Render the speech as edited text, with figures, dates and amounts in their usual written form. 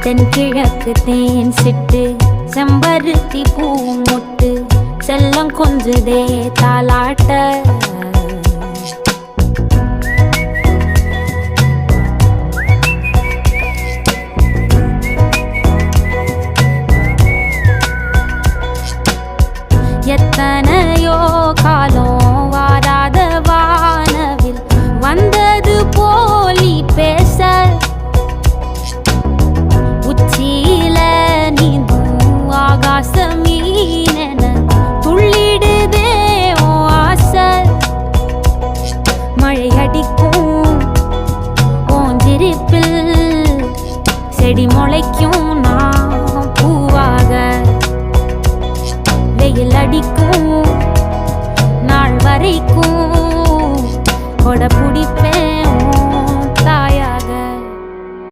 தென்கிழக்கு தேன் சிட்டு செம்பருத்தி பூ மொட்டு செல்லம் கொஞ்சுதே தாலாட்ட எத்தனையோ காலம் வாராத வானவில் வந்தது போலி பேச உச்சியில நீந்தும் ஆகாச மீனென துள்ளிடுதே ஓ ஆசை மழை அடிக்கும் ஓஞ்சிருப்பில் செடி முளைக்கும் நான் பூவாக வெயில் அடிக்கும் நாள் வரைக்கும் கொடை